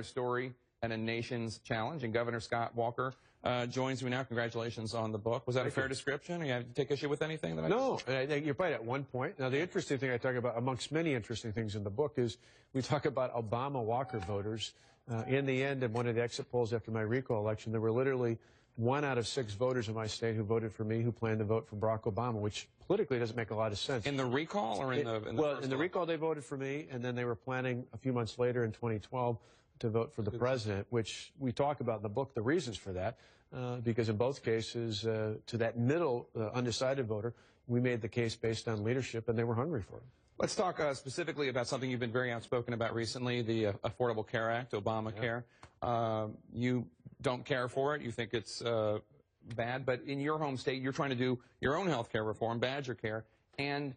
Story and a Nation's Challenge, and Governor Scott Walker joins me now. Congratulations on the book. Was that a fair description? Or you have to take issue with anything that I No, I think you're right at one point. Now, the interesting thing I talk about, amongst many interesting things in the book, is we talk about Obama Walker voters. In the end, in one of the exit polls after my recall election, there were literally 1 out of 6 voters in my state who voted for me who planned to vote for Barack Obama, which politically doesn't make a lot of sense. In the recall or in the recall they voted for me, and then they were planning a few months later in 2012 to vote for the president, which we talk about in the book, the reasons for that, because in both cases, to that middle undecided voter, we made the case based on leadership, and they were hungry for it. Let's talk specifically about something you've been very outspoken about recently, the Affordable Care Act, Obamacare. You don't care for it. You think it's bad. But in your home state, you're trying to do your own health care reform, Badger Care. And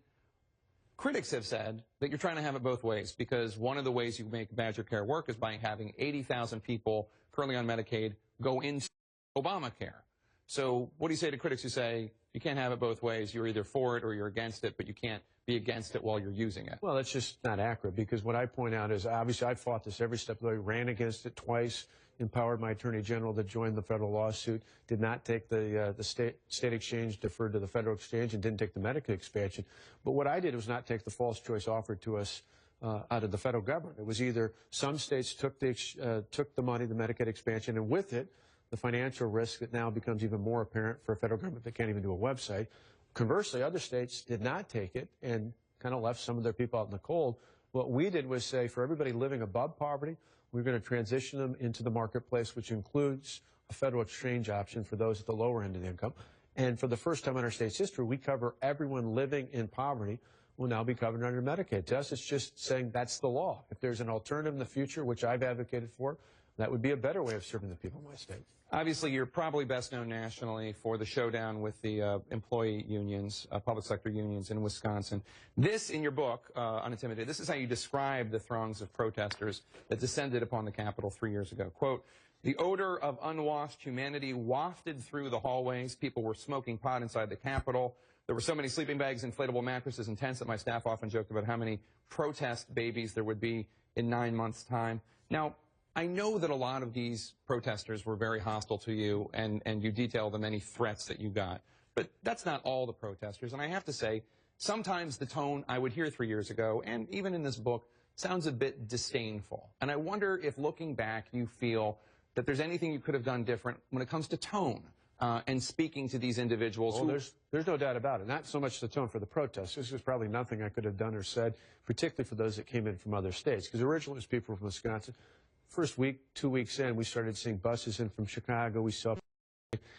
critics have said that you're trying to have it both ways, because one of the ways you make Badger Care work is by having 80,000 people currently on Medicaid go into Obamacare. So what do you say to critics who say you can't have it both ways? You're either for it or you're against it, but you can't be against it while you're using it. Well, that's just not accurate, because what I point out is, obviously, I fought this every step of the way, ran against it twice, empowered my attorney general to join the federal lawsuit, did not take the state exchange, deferred to the federal exchange, and didn't take the Medicaid expansion. But what I did was not take the false choice offered to us out of the federal government. It was either some states took the money, the Medicaid expansion, and with it, the financial risk that now becomes even more apparent for a federal government that can't even do a website. Conversely, other states did not take it and kind of left some of their people out in the cold. What we did was say, for everybody living above poverty, we're going to transition them into the marketplace, which includes a federal exchange option for those at the lower end of the income. And for the first time in our state's history, we cover everyone living in poverty will now be covered under Medicaid. To us, it's just saying that's the law. If there's an alternative in the future, which I've advocated for, that would be a better way of serving the people in my state. Obviously, you're probably best known nationally for the showdown with the employee unions, public sector unions in Wisconsin. This, in your book, Unintimidated, this is how you describe the throngs of protesters that descended upon the Capitol 3 years ago. Quote, "The odor of unwashed humanity wafted through the hallways. People were smoking pot inside the Capitol. There were so many sleeping bags, inflatable mattresses, and tents that my staff often joked about how many protest babies there would be in 9 months' time." Now, I know that a lot of these protesters were very hostile to you, and you detail the many threats that you got. But that's not all the protesters. And I have to say, sometimes the tone I would hear 3 years ago, and even in this book, sounds a bit disdainful. And I wonder if, looking back, you feel that there's anything you could have done different when it comes to tone and speaking to these individuals. Well, there's no doubt about it. Not so much the tone for the protesters. There's probably nothing I could have done or said, particularly for those that came in from other states. Because originally it was people from Wisconsin. First week, 2 weeks in, we started seeing buses in from Chicago. We saw,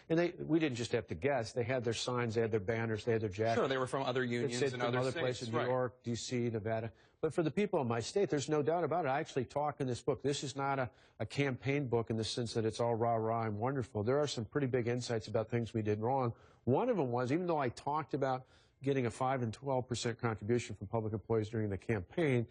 and we didn't just have to guess. They had their signs, they had their banners, they had their jackets. Sure, they were from other unions and other places, New York, D.C., Nevada. But for the people in my state, there's no doubt about it. I actually talk in this book. This is not a campaign book in the sense that it's all rah-rah and wonderful. There are some pretty big insights about things we did wrong. One of them was, even though I talked about getting a 5% and 12% contribution from public employees during the campaign,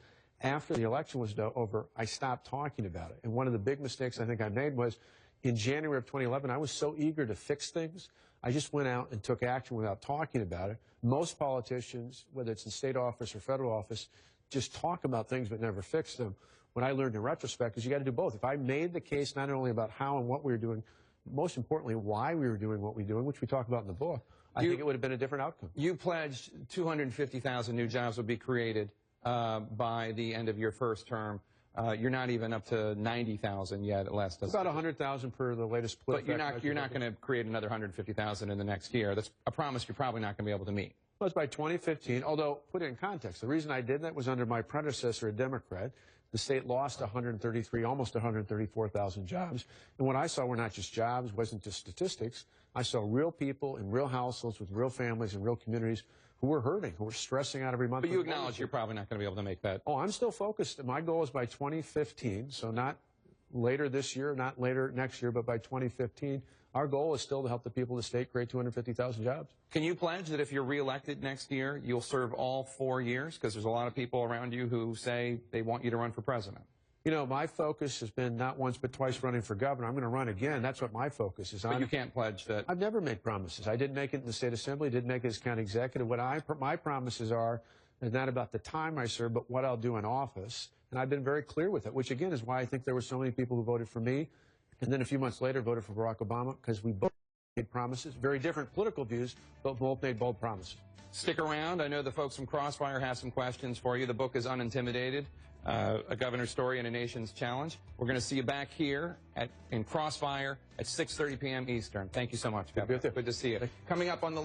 after the election was over, I stopped talking about it. And one of the big mistakes I think I made was, in January of 2011, I was so eager to fix things, I just went out and took action without talking about it. Most politicians, whether it's in state office or federal office, just talk about things but never fix them. What I learned in retrospect is you got to do both. If I made the case not only about how and what we were doing, most importantly, why we were doing what we were doing, which we talk about in the book, I think it would have been a different outcome. You pledged 250,000 new jobs would be created by the end of your first term. You're not even up to 90,000 yet, at last. About 100,000 per the latest split. But you're not going to create another 150,000 in the next year. That's a promise you're probably not going to be able to meet. Well, it's by 2015, although, put it in context, the reason I did that was under my predecessor, a Democrat. The state lost 133, almost 134,000 jobs. And what I saw were not just jobs, wasn't just statistics. I saw real people in real households with real families and real communities who were hurting, who were stressing out every month. But you acknowledge you're probably not going to be able to make that. Oh, I'm still focused. My goal is by 2015, so not later this year, not later next year, but by 2015, our goal is still to help the people of the state create 250,000 jobs. Can you pledge that if you're reelected next year, you'll serve all 4 years? Because there's a lot of people around you who say they want you to run for president. You know, my focus has been not once but twice running for governor. I'm going to run again. That's what my focus is on. But you can't pledge that. I've never made promises. I didn't make it in the state assembly, didn't make it as county executive. What my promises are is not about the time I serve, but what I'll do in office. and I've been very clear with it, which again is why I think there were so many people who voted for me, and then a few months later voted for Barack Obama, because we both made promises, very different political views, but both made bold promises. Stick around. I know the folks from Crossfire have some questions for you. The book is Unintimidated, A Governor's Story and a Nation's Challenge. We're going to see you back here in Crossfire at 6:30 p.m. Eastern. Thank you so much, Governor. Good to see you. Coming up on the